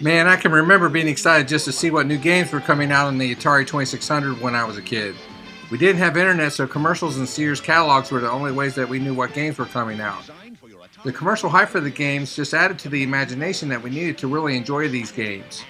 Man, I can remember being excited just to see what new games were coming out on the Atari 2600 when I was a kid. We didn't have internet, so commercials and Sears catalogs were the only ways that we knew what games were coming out. The commercial hype for the games just added to the imagination that we needed to really enjoy these games.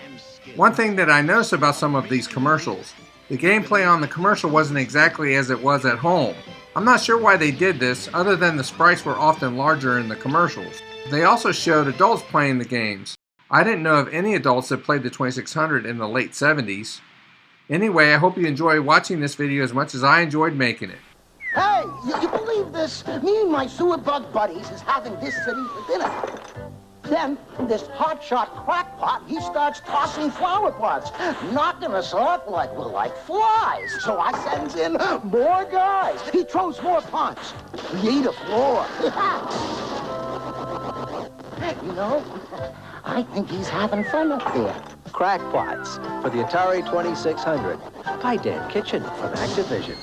One thing that I noticed about some of these commercials, the gameplay on the commercial wasn't exactly as it was at home. I'm not sure why they did this, other than the sprites were often larger in the commercials. They also showed adults playing the games. I didn't know of any adults that played the 2600 in the late 70s. Anyway, I hope you enjoy watching this video as much as I enjoyed making it. Hey, you believe this? Me and my sewer bug buddies is having this city for dinner. Then this hotshot crackpot, he starts tossing flower pots, knocking us off like we're like flies. So I sends in more guys. He throws more punch. Create a floor. You know, I think he's having fun up there. Crackpots for the Atari 2600 by Dan Kitchen from Activision.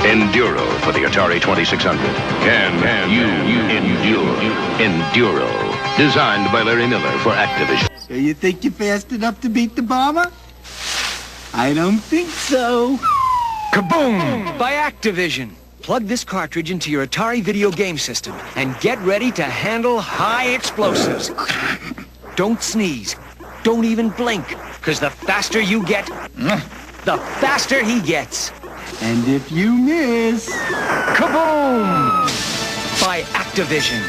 Enduro for the Atari 2600. Can you endure? Enduro. Designed by Larry Miller for Activision. So you think you're fast enough to beat the bomber? I don't think so. Kaboom! By Activision. Plug this cartridge into your Atari video game system and get ready to handle high explosives. Don't sneeze. Don't even blink, because the faster you get, the faster he gets. And if you miss... Kaboom! By Activision.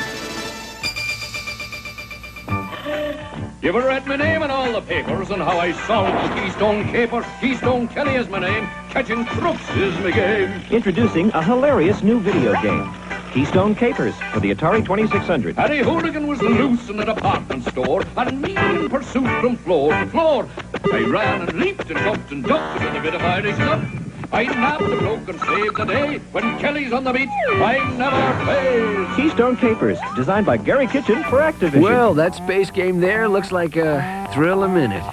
You ever read my name in all the papers and how I solved the Keystone Caper? Keystone Kelly is my name. Catching crooks is my game. Introducing a hilarious new video game. Keystone Capers for the Atari 2600. Harry Hooligan was loose in a department store and me in pursuit from floor to floor. I ran and leaped and jumped and ducked with a bit of Irish luck. I nabbed the bloke and saved the day. When Kelly's on the beat, I never fail. Keystone Capers, designed by Gary Kitchen for Activision. Well, that space game there looks like a thrill a minute.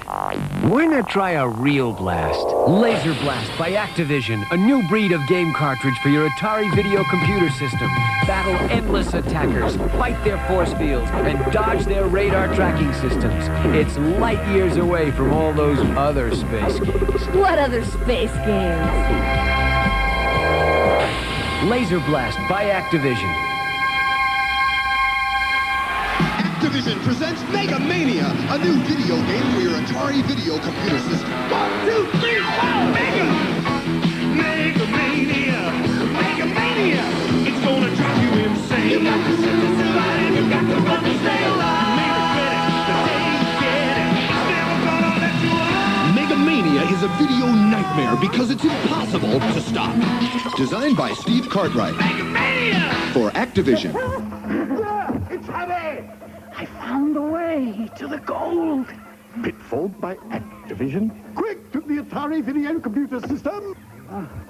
Why not try a real blast? Laser Blast by Activision, a new breed of game cartridge for your Atari video computer system. Battle endless attackers, fight their force fields, and dodge their radar tracking systems. It's light years away from all those other space games. What other space games? Laser Blast by Activision. Activision presents Mega Mania, a new video game for your Atari video computer system. 1, 2, 3, 4, Mega! Mega Mania! Mega Mania! It's gonna drive you insane. You got to set this alive, and you got to run to stay alive. Mega Mania is a video nightmare because it's impossible to stop. Designed by Steve Cartwright. Mega Mania! For Activision. It's heavy! I found the way to the gold. Pitfall by Activision. Quick to the Atari video computer system.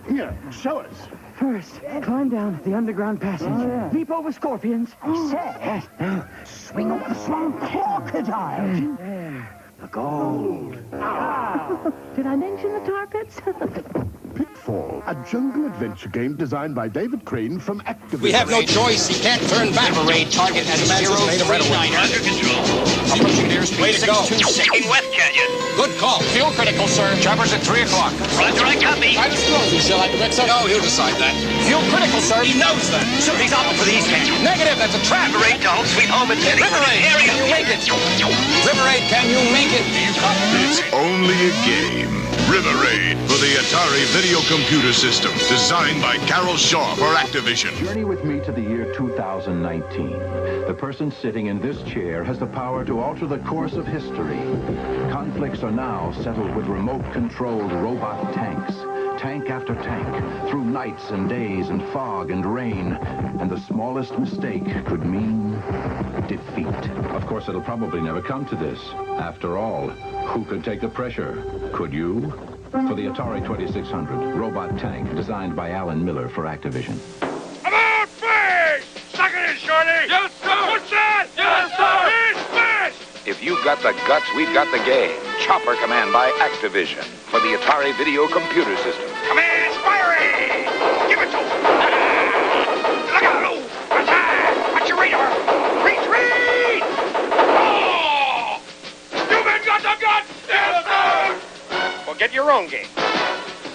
Here, show us. First, climb down the underground passage. Leap over scorpions. Yes. Swing over the swamp crocodile. There. The gold. Did I mention the tar pits? Pitfall, a jungle adventure game designed by David Crane from Activision. We have no choice. He can't turn back. Raid target at 039. Under control. Approaching airspeed. Way to go. 626. Taking West Canyon. Good call. Fuel critical, sir. Choppers at 3 o'clock. Roger, I copy. I disclose you, shall I direct something? No, he'll decide that. Fuel critical, sir. He knows that. So he's opting for the East Canyon. Negative. That's a trap. River Raid to home sweet home and Teddy. River Raid, can you make it? River Raid, can you make it? Do you copy this? Only a game. River Raid for the Atari video computer system. Designed by Carol Shaw for Activision. Journey with me to the year 2019. The person sitting in this chair has the power to alter the course of history. Conflicts are now settled with remote-controlled robot tanks. Tank after tank, through nights and days and fog and rain. And the smallest mistake could mean defeat. Of course, it'll probably never come to this. After all, who could take the pressure? Could you? For the Atari 2600, robot tank designed by Alan Miller for Activision. About face! you've got the guts, we've got the game. Chopper Command by Activision for the Atari Video Computer System. Command firing! Give it to him! Look out! Attack! Watch your radar! Retreat! Oh! You men got the guts? Yes, sir! Well, get your own game.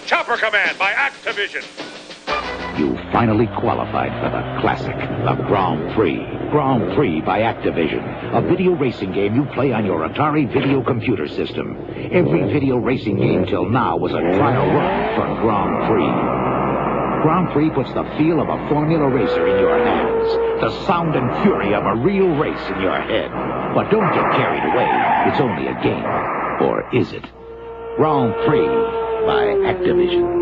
Chopper Command by Activision. You finally qualified for the classic, the Grand Prix. Grand Prix by Activision, a video racing game you play on your Atari video computer system. Every video racing game till now was a trial run for Grand Prix. Grand Prix puts the feel of a Formula racer in your hands, the sound and fury of a real race in your head. But don't get carried away. It's only a game. Or is it? Grand Prix by Activision.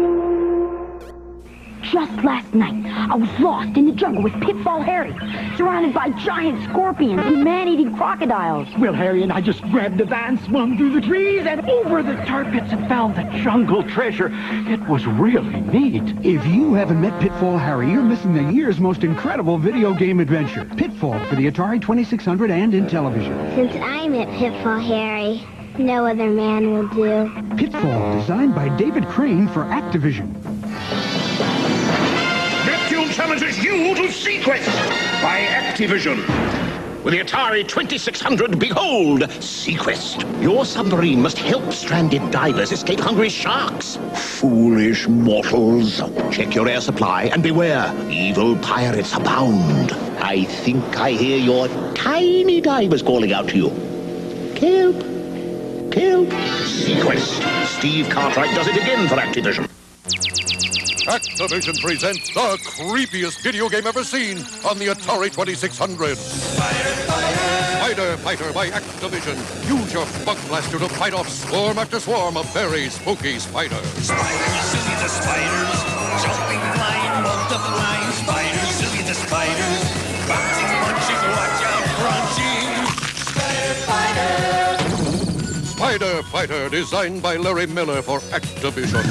Just last night, I was lost in the jungle with Pitfall Harry, surrounded by giant scorpions and man-eating crocodiles. Well, Harry and I just grabbed the van, swung through the trees, and over the tar pits and found the jungle treasure. It was really neat. If you haven't met Pitfall Harry, you're missing the year's most incredible video game adventure. Pitfall for the Atari 2600 and in television. Since I met Pitfall Harry, no other man will do. Pitfall, designed by David Crane for Activision. Neptune challenges you to Sequest by Activision. With the Atari 2600, behold, Sequest. Your submarine must help stranded divers escape hungry sharks. Foolish mortals. Check your air supply and beware. Evil pirates abound. I think I hear your tiny divers calling out to you. Help. Help. Sequest. Steve Cartwright does it again for Activision. Activision presents the creepiest video game ever seen on the Atari 2600. Spider Fighter by Activision. Use your bug blaster to fight off swarm after swarm of very spooky spiders. Spiders, silly the spiders. Jumping, flying, multiplying. Spiders, silly the spiders. Bouncing, punching, watch out, crunching. Spider Fighter. Spider Fighter, designed by Larry Miller for Activision.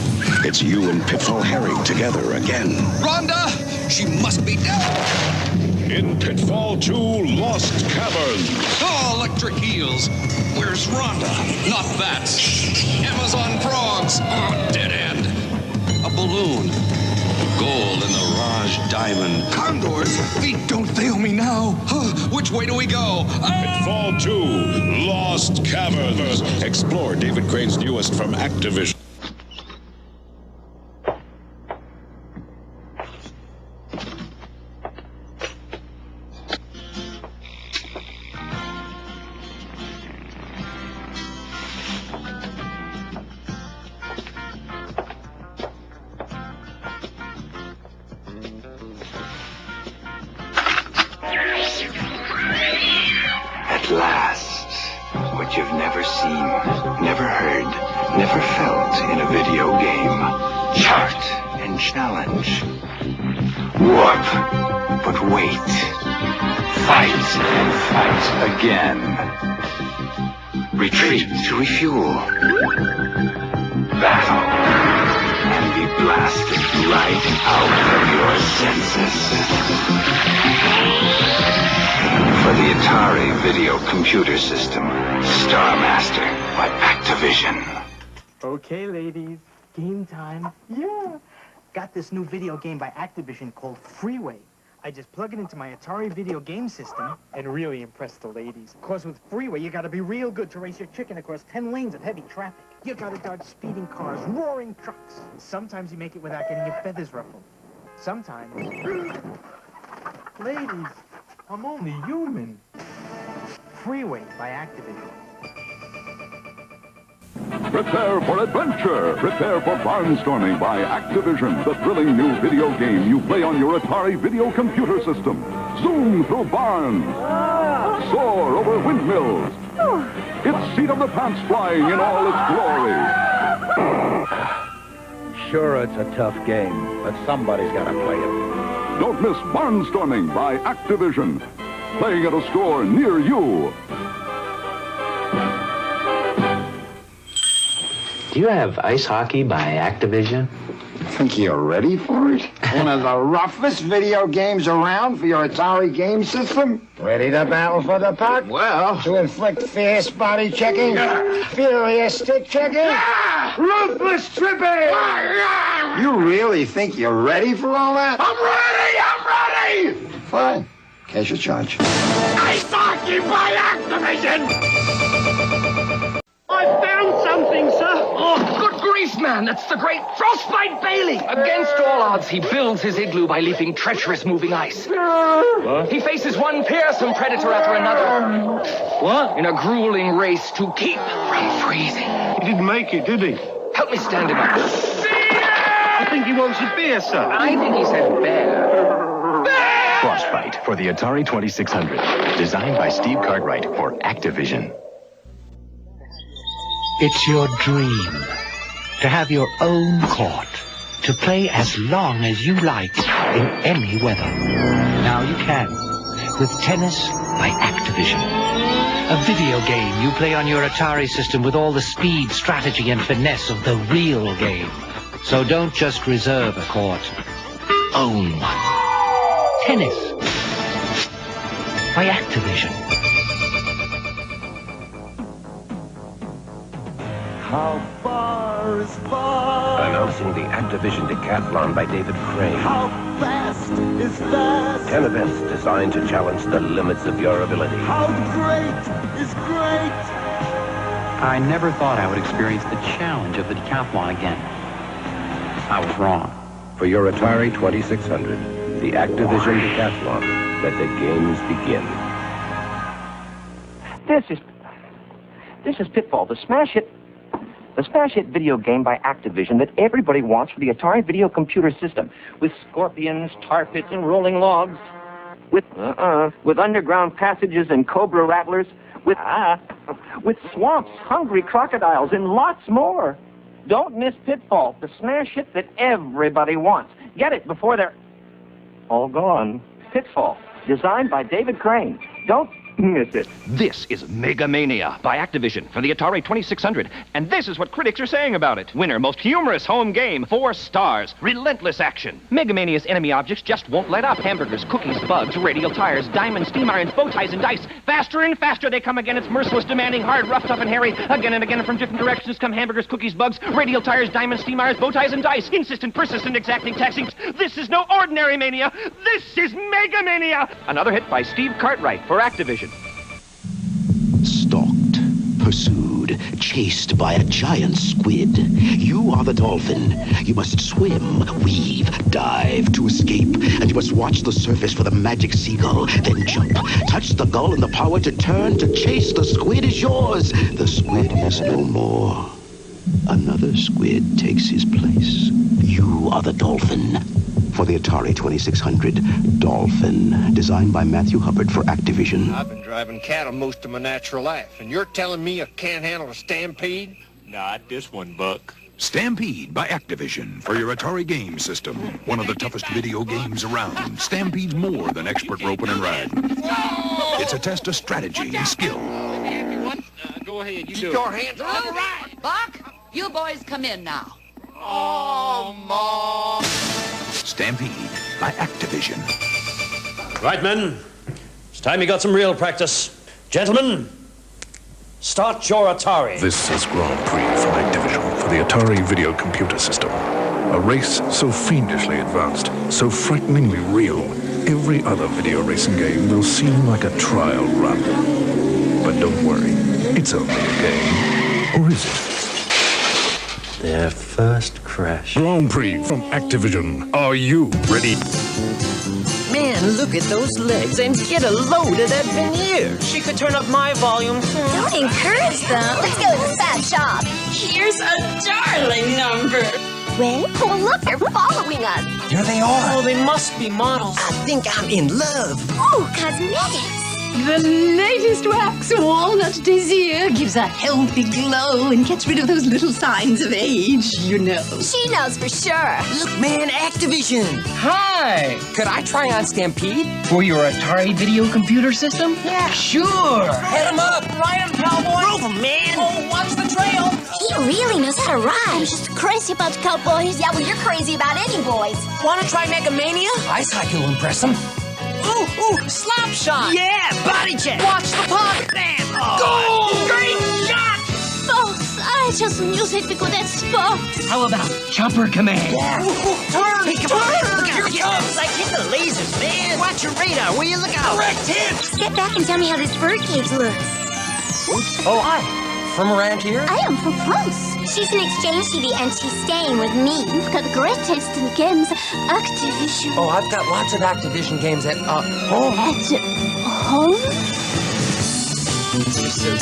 It's you and Pitfall Harry together again. Rhonda, she must be dead. In Pitfall 2, Lost Caverns. Oh, electric heels. Where's Rhonda? Not that. Amazon frogs. Oh, dead end. A balloon. Gold in the Raj diamond. Condors? Feet don't fail me now. Which way do we go? Pitfall 2, Lost Caverns. Explore David Crane's newest from Activision. At last, what you've never seen, never heard, never felt in a video game. Chart and challenge. Warp, but wait. Fight and fight again. Retreat to refuel. Battle and be blasted right out of your senses. For the Atari Video Computer System, Star Master by Activision. Okay, ladies, game time. Yeah. Got this new video game by Activision called Freeway. I just plug it into my Atari video game system and really impress the ladies. Because with Freeway, you gotta be real good to race your chicken across 10 lanes of heavy traffic. You gotta dodge speeding cars, roaring trucks. Sometimes you make it without getting your feathers ruffled. Sometimes... Ladies, I'm only human. Freeway by Activision. Prepare for adventure. Prepare for barnstorming by Activision, the thrilling new video game you play on your Atari video computer system. Zoom through barns. Soar over windmills. It's seat of the pants flying in all its glory. Sure, it's a tough game, but somebody's got to play it. Don't miss Barnstorming by Activision. Playing at a store near you. Do you have ice hockey by Activision? Think you're ready for it? One of the roughest video games around for your Atari game system? Ready to battle for the puck? Well... To inflict fierce body checking? Furious stick checking? Ruthless tripping? You really think you're ready for all that? I'm ready! Fine. Cash your charge. Ice hockey by Activision! I found something, sir. Oh, good grief, man. That's the great Frostbite Bailey. Against all odds, he builds his igloo by leaping treacherous moving ice. What? He faces one fearsome predator after another. What? In a grueling race to keep from freezing. He didn't make it, did he? Help me stand him up. I think he wants a beer, sir. I think he said bear. Frostbite for the Atari 2600. Designed by Steve Cartwright for Activision. It's your dream to have your own court, to play as long as you like in any weather. Now you can with Tennis by Activision. A video game you play on your Atari system with all the speed, strategy, and finesse of the real game. So don't just reserve a court. Own one. Tennis by Activision. How far is far? Announcing the Activision Decathlon by David Crane. How fast is fast? 10 events designed to challenge the limits of your ability. How great is great? I never thought I would experience the challenge of the decathlon again. I was wrong. For your Atari 2600, the Activision Decathlon. Let the games begin. This is Pitfall, the smash hit video game by Activision that everybody wants for the Atari video computer system, with scorpions, tar pits, and rolling logs, with underground passages and cobra rattlers, with swamps, hungry crocodiles, and lots more. Don't miss Pitfall, the smash hit that everybody wants. Get it before they're all gone. Pitfall, designed by David Crane. Don't miss it. This is Mega Mania by Activision for the Atari 2600, and this is what critics are saying about it. Winner, most humorous home game, 4 stars, relentless action. Mega Mania's enemy objects just won't let up. Hamburgers, cookies, bugs, radial tires, diamonds, steam irons, bow ties, and dice. Faster and faster they come again. It's merciless, demanding, hard, rough, tough, and hairy. Again and again from different directions come hamburgers, cookies, bugs, radial tires, diamonds, steam irons, bow ties, and dice. Insistent, persistent, exacting, taxing. This is no ordinary mania. This is Mega Mania. Another hit by Steve Cartwright for Activision. Stalked, pursued, chased by a giant squid. You are the dolphin. You must swim, weave, dive to escape, and you must watch the surface for the magic seagull, then jump, touch the gull, and the power to turn to chase the squid is yours. The squid is no more. Another squid takes his place. You are the dolphin. For the Atari 2600, Dolphin, designed by Matthew Hubbard for Activision. I've been driving cattle most of my natural life, and you're telling me I can't handle a stampede? Not this one, Buck. Stampede by Activision for your Atari game system. One of the toughest video games around. Stampede's more than expert roping and riding. It's a test of strategy and skill. Go ahead, you Keep your hands on the right. Buck, you boys come in now. Oh, Mom. Stampede by Activision. Right, men. It's time you got some real practice. Gentlemen, start your Atari. This is Grand Prix from Activision for the Atari video computer system. A race so fiendishly advanced, so frighteningly real, every other video racing game will seem like a trial run. But don't worry, it's only a game. Or is it? Their first crash. Grand Prix from Activision. Are you ready? Man, look at those legs and get a load of that veneer. She could turn up my volume. Don't encourage them. Let's go to the fab shop. Here's a darling number. Well, oh look, they're following us. Here they are. Oh, they must be models. I think I'm in love. Ooh, cosmetics. The latest wax walnut désir gives a healthy glow and gets rid of those little signs of age, you know. She knows for sure. Look, man, Activision. Hi! Could I try on Stampede for your Atari video computer system? Yeah. Sure! Head him up! Ride him, cowboy! Move him, man! Oh, watch the trail! He really knows how to ride. I'm just crazy about cowboys. Yeah, well, you're crazy about any boys. Wanna try Mega Mania? Ice hockey will impress him. Ooh, slap shot! Yeah, body check! Watch the puck! Bam! Goal! Great shot! Boss, I just use it because that's sport. How about chopper command? Yeah. Turn! Hey, come on! Look Here out! it Get comes! like hit the lasers, man! Watch your radar, will you? Look out! Correct hit! Step back and tell me how this birdcage looks. Oops. Oh, hi. From around here? I am from France. She's an exchange student and she's staying with me. We've got great taste in games. Activision. Oh, I've got lots of Activision games at home. At home? Activision.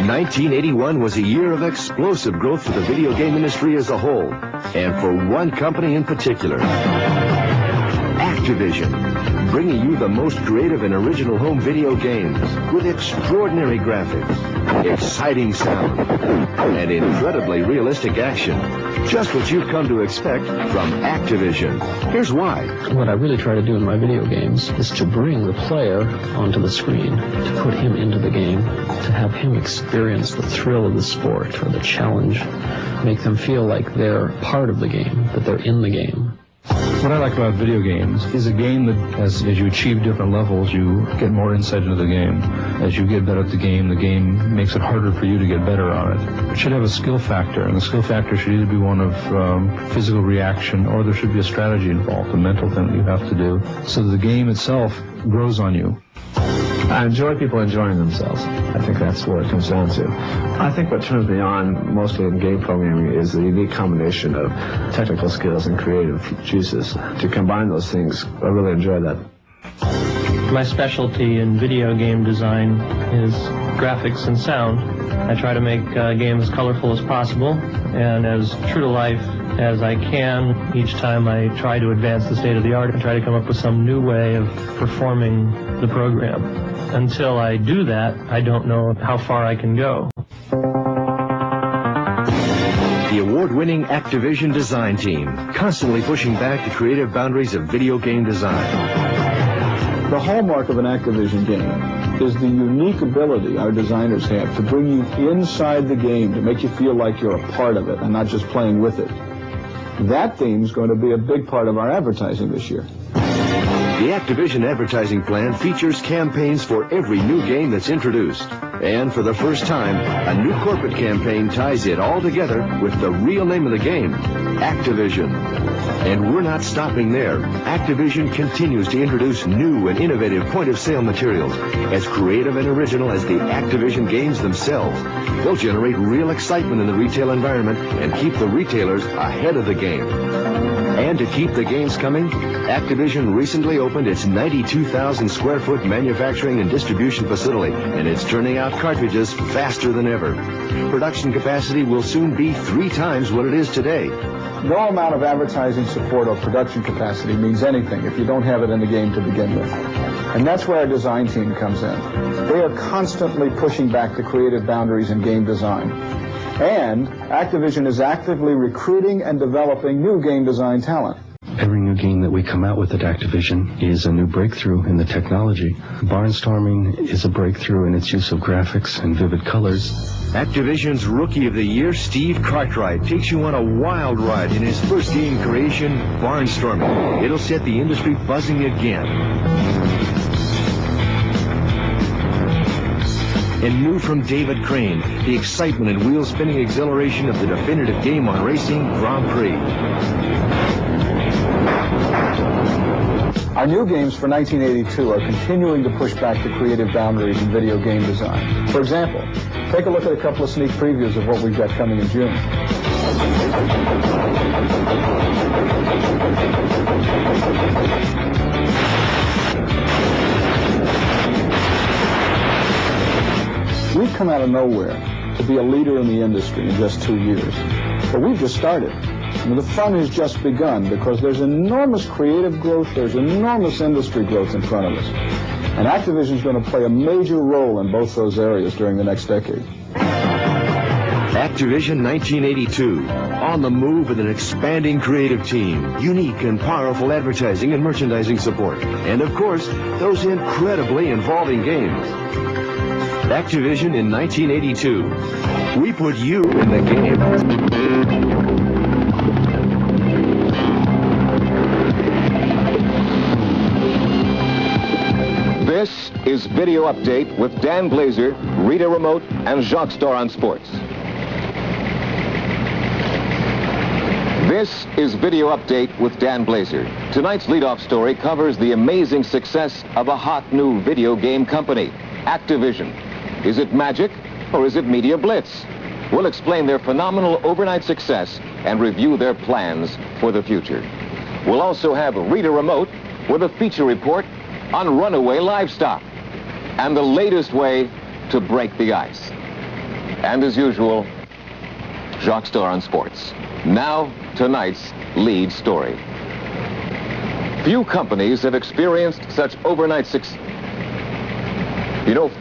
1981 was a year of explosive growth for the video game industry as a whole, and for one company in particular. Activision, bringing you the most creative and original home video games with extraordinary graphics, exciting sound, and incredibly realistic action. Just what you've come to expect from Activision. Here's why. What I really try to do in my video games is to bring the player onto the screen, to put him into the game, to have him experience the thrill of the sport or the challenge, make them feel like they're part of the game, that they're in the game. What I like about video games is a game that, as you achieve different levels, you get more insight into the game. As you get better at the game makes it harder for you to get better on it. It should have a skill factor, and the skill factor should either be one of physical reaction, or there should be a strategy involved, a mental thing that you have to do, so that the game itself grows on you. I enjoy people enjoying themselves. I think that's what it comes down to. I think what turns me on mostly in game programming is the unique combination of technical skills and creative juices. To combine those things, I really enjoy that. My specialty in video game design is graphics and sound. I try to make games as colorful as possible and as true to life as I can. Each time I try to advance the state of the art and try to come up with some new way of performing the program. Until I do that, I don't know how far I can go. The award-winning Activision design team, constantly pushing back the creative boundaries of video game design. The hallmark of an Activision game is the unique ability our designers have to bring you inside the game, to make you feel like you're a part of it and not just playing with it. That theme is going to be a big part of our advertising this year. The Activision advertising plan features campaigns for every new game that's introduced. And for the first time, a new corporate campaign ties it all together with the real name of the game, Activision. And we're not stopping there. Activision continues to introduce new and innovative point-of-sale materials, as creative and original as the Activision games themselves. They'll generate real excitement in the retail environment and keep the retailers ahead of the game. And to keep the games coming, Activision recently opened its 92,000 square foot manufacturing and distribution facility, and it's turning out cartridges faster than ever. Production capacity will soon be 3 times what it is today. No amount of advertising support or production capacity means anything if you don't have it in the game to begin with. And that's where our design team comes in. They are constantly pushing back the creative boundaries in game design. And Activision is actively recruiting and developing new game design talent. Every new game that we come out with at Activision is a new breakthrough in the technology. Barnstorming is a breakthrough in its use of graphics and vivid colors. Activision's Rookie of the Year, Steve Cartwright, takes you on a wild ride in his first game creation, Barnstorming. It'll set the industry buzzing again. And new from David Crane, the excitement and wheel-spinning exhilaration of the definitive game on racing, Grand Prix. Our new games for 1982 are continuing to push back the creative boundaries in video game design. For example, take a look at a couple of sneak previews of what we've got coming in June. We've come out of nowhere to be a leader in the industry in just 2 years. But we've just started. I mean, the fun has just begun because there's enormous creative growth, there's enormous industry growth in front of us. And Activision's going to play a major role in both those areas during the next decade. Activision 1982, on the move with an expanding creative team, unique and powerful advertising and merchandising support, and of course, those incredibly involving games. Activision in 1982. We put you in the game. This is Video Update with Dan Blazer, Rita Remote, and Jacques Starr on Sports. This is Video Update with Dan Blazer. Tonight's leadoff story covers the amazing success of a hot new video game company, Activision. Is it magic or is it media blitz? We'll explain their phenomenal overnight success and review their plans for the future. We'll also have Rita Remote with a feature report on runaway livestock and the latest way to break the ice. And as usual, Jacques Starr on Sports. Now, tonight's lead story. Few companies have experienced such overnight success.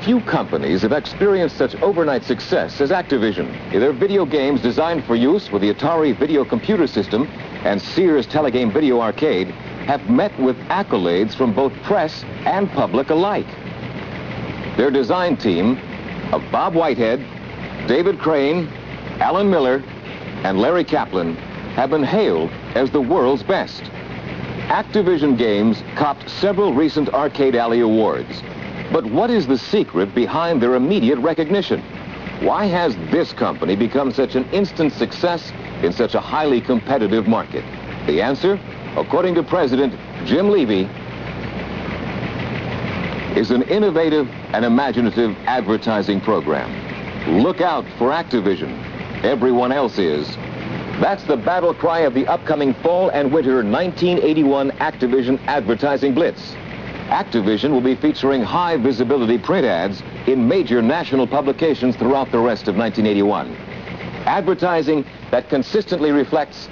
Few companies have experienced such overnight success as Activision. Their video games designed for use with the Atari video computer system and Sears Telegame Video Arcade have met with accolades from both press and public alike. Their design team of Bob Whitehead, David Crane, Alan Miller, and Larry Kaplan have been hailed as the world's best. Activision games copped several recent Arcade Alley awards. But what is the secret behind their immediate recognition? Why has this company become such an instant success in such a highly competitive market? The answer, according to President Jim Levy, is an innovative and imaginative advertising program. Look out for Activision. Everyone else is. That's the battle cry of the upcoming fall and winter 1981 Activision Advertising Blitz. Activision will be featuring high visibility print ads in major national publications throughout the rest of 1981. Advertising that consistently reflects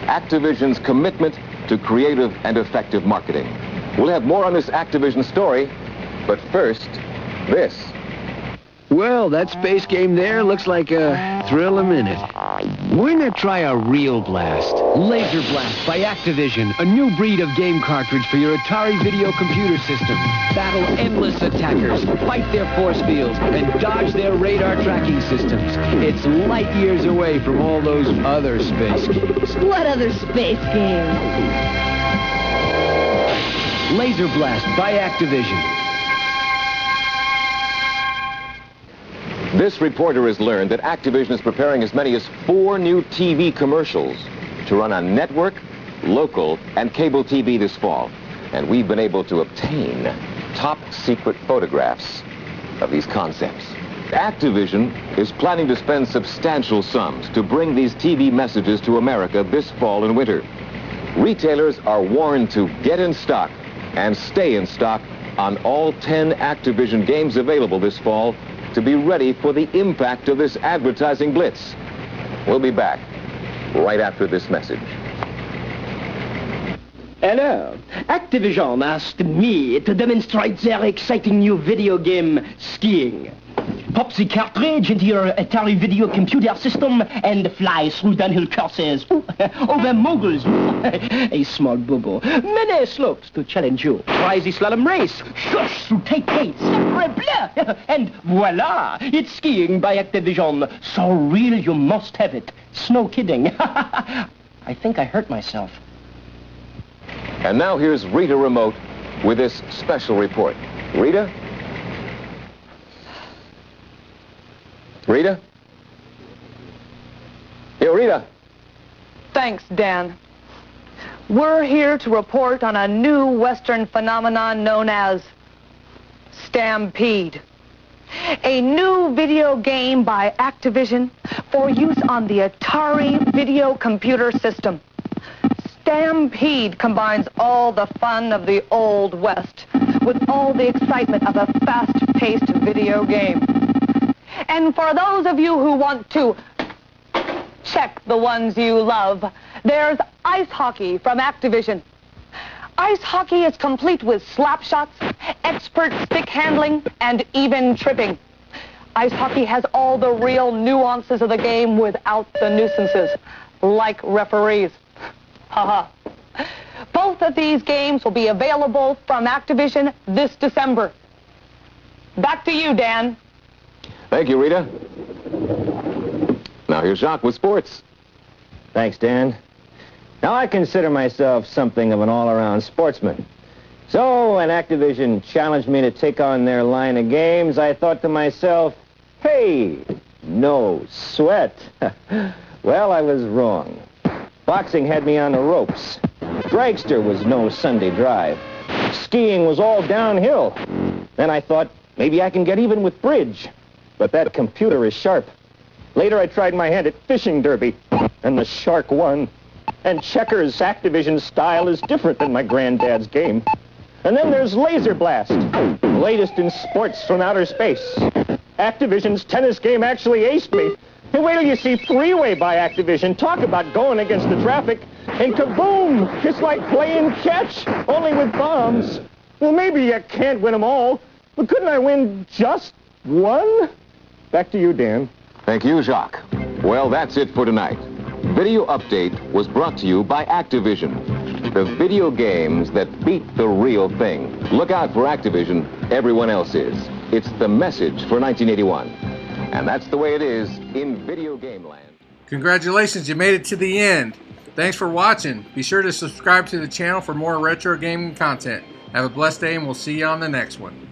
Activision's commitment to creative and effective marketing. We'll have more on this Activision story, but first, this. Well, that space game there looks like a thrill a minute. We're gonna try a real blast. Laser Blast by Activision, a new breed of game cartridge for your Atari video computer system. Battle endless attackers, fight their force fields, and dodge their radar tracking systems. It's light years away from all those other space games. What other space games? Laser Blast by Activision. This reporter has learned that Activision is preparing as many as 4 new TV commercials to run on network, local, and cable TV this fall. And we've been able to obtain top secret photographs of these concepts. Activision is planning to spend substantial sums to bring these TV messages to America this fall and winter. Retailers are warned to get in stock and stay in stock on all 10 Activision games available this fall to be ready for the impact of this advertising blitz. We'll be back right after this message. Hello. Activision asked me to demonstrate their exciting new video game, Skiing. Pop the cartridge into your Atari video computer system and fly through downhill courses, over moguls, a small bobo, many slopes to challenge you. Try the slalom race, shush through tight gates, and voila, it's Skiing by Activision. So real you must have it. It's no kidding. I think I hurt myself. And now here's Rita Remote with this special report. Rita? Rita? Yo, Rita. Thanks, Dan. We're here to report on a new Western phenomenon known as Stampede. A new video game by Activision for use on the Atari video computer system. Stampede combines all the fun of the Old West with all the excitement of a fast-paced video game. And for those of you who want to check the ones you love, there's ice hockey from Activision. Ice hockey is complete with slap shots, expert stick handling, and even tripping. Ice hockey has all the real nuances of the game without the nuisances, like referees. Haha. Both of these games will be available from Activision this December. Back to you, Dan. Thank you, Rita. Now here's Jacques with sports. Thanks, Dan. Now I consider myself something of an all-around sportsman. So when Activision challenged me to take on their line of games, I thought to myself, hey, no sweat. Well, I was wrong. Boxing had me on the ropes. Dragster was no Sunday drive. Skiing was all downhill. Then I thought, maybe I can get even with bridge. But that computer is sharp. Later I tried my hand at fishing derby, and the shark won. And checkers, Activision's style is different than my granddad's game. And then there's Laser Blast, latest in sports from outer space. Activision's tennis game actually aced me. And wait till you see Three-Way by Activision. Talk about going against the traffic. And kaboom! It's like playing catch, only with bombs. Well, maybe you can't win them all, but couldn't I win just one? Back to you, Dan. Thank you, Jacques. Well, that's it for tonight. Video Update was brought to you by Activision. The video games that beat the real thing. Look out for Activision. Everyone else is. It's the message for 1981. And that's the way it is in video game land. Congratulations, you made it to the end. Thanks for watching. Be sure to subscribe to the channel for more retro gaming content. Have a blessed day, and we'll see you on the next one.